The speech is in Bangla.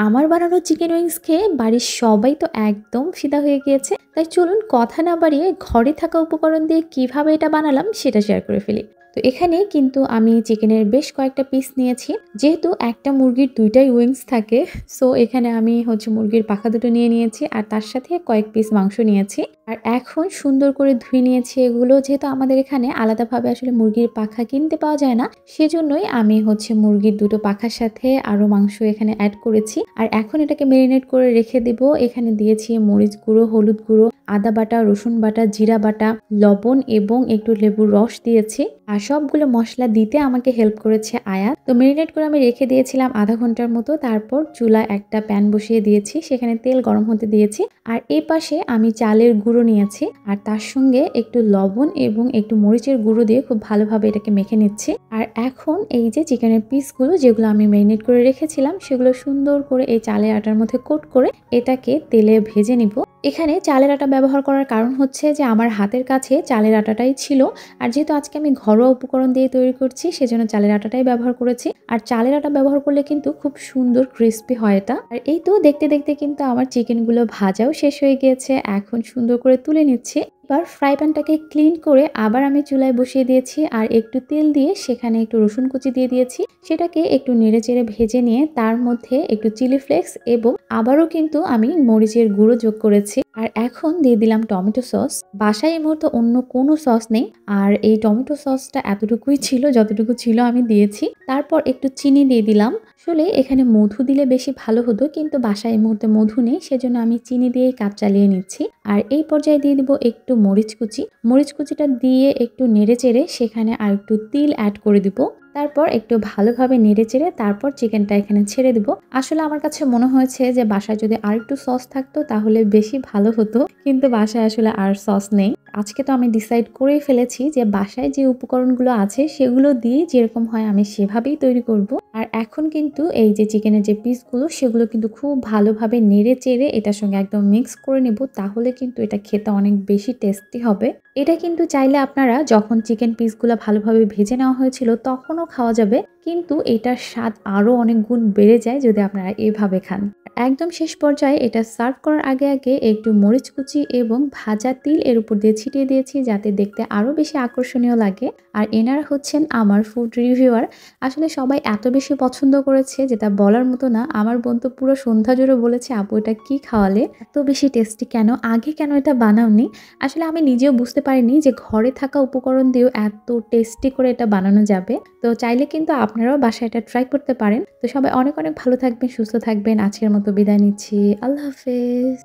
আমার বানানো চিকেন উইংস খেয়ে বাড়ির সবাই তো একদম ফিদা হয়ে গিয়েছে। তাই চলুন কথা না বাড়িয়ে ঘরে থাকা উপকরণ দিয়ে কিভাবে এটা বানালাম সেটা শেয়ার করে ফেলি। তো এখানে কিন্তু আমি চিকেনের বেশ কয়েকটা পিস নিয়েছি। যেহেতু একটা মুরগির ২ টাই উইংস থাকে, সো এখানে আমি মুরগির পাখা দুটো নিয়ে নিয়েছি আর তার সাথে কয়েক পিস মাংস নিয়েছি। আর এখন সুন্দর করে ধুয়ে নিয়েছি এগুলো। যেহেতু আমাদের এখানে আলাদাভাবে আসলে মুরগির পাখা কিনতে পাওয়া যায় না, সেজন্যই আমি মুরগির দুটো পাখার সাথে আরো মাংস এখানে এড করেছি। আর এখন এটাকে মেরিনেট করে রেখে দেব। এখানে দিয়েছি মরিচ গুঁড়ো, হলুদ গুঁড়ো, আদা বাটা, রসুন বাটা, জিরা বাটা, লবণ এবং একটু লেবুর রস দিয়েছি। আর সবগুলো মসলা দিতে আমাকে হেল্প করেছে আয়াত। তো মেরিনেট করে আমি রেখে দিয়েছিলাম আধা ঘন্টার মতো। তারপর চুলায় একটা প্যান বসিয়ে দিয়েছি, সেখানে তেল গরম হতে দিয়েছি। আর এই পাশে আমি চালের গুঁড়ো নিয়েছি আর তার সঙ্গে একটু লবণ এবং একটু মরিচের গুঁড়ো দিয়ে খুব ভালোভাবে এটাকে মেখে নিচ্ছি। আর এখন এই যে চিকেনের পিসগুলো যেগুলো আমি মেরিনেট করে রেখেছিলাম, সেগুলো সুন্দর করে এই চালের আটার মধ্যে কোট করে এটাকে তেলে ভেজে নিব। এখানে চালের আটা ব্যবহার করার কারণ হচ্ছে যে আমার হাতের কাছে চালের আটাটাই ছিল। আর যেহেতু আজকে আমি ঘরোয়া উপকরণ দিয়ে তৈরি করছি, সেজন্য চালের আটাটাই ব্যবহার করেছি। আর চালের আটা ব্যবহার করলে কিন্তু খুব সুন্দর ক্রিস্পি হয় এটা। আর এই তো দেখতে দেখতে কিন্তু আমার চিকেনগুলো ভাজাও শেষ হয়ে গিয়েছে। এখন সুন্দর করে তুলে নিচ্ছি। এবার ফ্রাই প্যানটাকে ক্লিন করে আবার আমি চুলায় বসিয়ে দিয়েছি আর একটু তেল দিয়ে সেখানে একটু রসুন কুচি দিয়ে দিয়েছি। সেটাকে একটু নেড়েচেড়ে ভেজে নিয়ে তার মধ্যে একটু চিলি ফ্লেক্স এবং আবারও কিন্তু আমি মরিচের গুঁড়ো যোগ করেছি। আর এখন দিয়ে দিলাম টমেটো সস। বাসায় এই মুহূর্তে অন্য কোনো সস নেই। আর এই টমেটো সসটা এতটুকুই ছিল, যতটুকু ছিল আমি দিয়েছি। তারপর একটু চিনি দিয়ে দিলাম। আসলে এখানে মধু দিলে বেশি ভালো হতো, কিন্তু বাসায় এই মুহূর্তে মধু নেই, সেজন্য আমি চিনি দিয়েই কাজ চালিয়ে নিচ্ছি। আর এই পর্যায়ে দিয়ে দিব একটু মরিচ কুচি। মরিচ কুচিটা দিয়ে একটু নেড়েচেড়ে সেখানে আর একটু তিল অ্যাড করে দিব। তারপর একটু ভালোভাবে নেড়েচেড়ে তারপর চিকেনটা এখানে ছেড়ে দিব। আসলে আমার কাছে মনে হয়েছে যে বাসায় যদি আরেকটু সস থাকতো তাহলে বেশি ভালো হতো, কিন্তু বাসায় আসলে আর সস নেই। আজকে তো আমি ডিসাইড করেই ফেলেছি যে বাসায় যে উপকরণগুলো আছে সেগুলো দিয়ে যেরকম হয় আমি সেভাবেই তৈরি করব। আর এখন কিন্তু এই যে চিকেনের যে পিসগুলো সেগুলো কিন্তু খুব ভালোভাবে নেড়ে চেড়ে এটার সঙ্গে একদম মিক্স করে নেব, তাহলে কিন্তু এটা খেতে অনেক বেশি টেস্টি হবে। এটা কিন্তু চাইলে আপনারা যখন চিকেন পিসগুলো ভালোভাবে ভেজে নেওয়া হয়েছিল তখনও খাওয়া যাবে, কিন্তু এটার স্বাদ আরো অনেক গুণ বেড়ে যায় যদি আপনারা এভাবে খান। একদম শেষ পর্যায়ে এটা সার্ভ করার আগে আগে একটু মরিচ কুচি এবং ভাজা তিল এর উপর দিয়ে ছিটিয়ে দিয়েছি, যাতে দেখতে আরো বেশি আকর্ষণীয় লাগে। আর এনারা হচ্ছেন আমার ফুড রিভিউয়ার। আসলে সবাই এত বেশি পছন্দ করেছে যেটা বলার মতো না। আমার বোন তো পুরো সন্ধ্যা জুড়ে বলেছে, আপু এটা কি খাওয়ালে, এত বেশি টেস্টি কেন, আগে কেন এটা বানাওনি। আসলে আমি নিজেও বুঝতে পারিনি যে ঘরে থাকা উপকরণ দিয়েও এত টেস্টি করে এটা বানানো যাবে। তো চাইলে কিন্তু আপনারাও বাসায় এটা ট্রাই করতে পারেন। তো সবাই অনেক অনেক ভালো থাকবেন, সুস্থ থাকবেন। আজকের মতো বিদায় নিচ্ছি। আল্লাহ হাফেজ।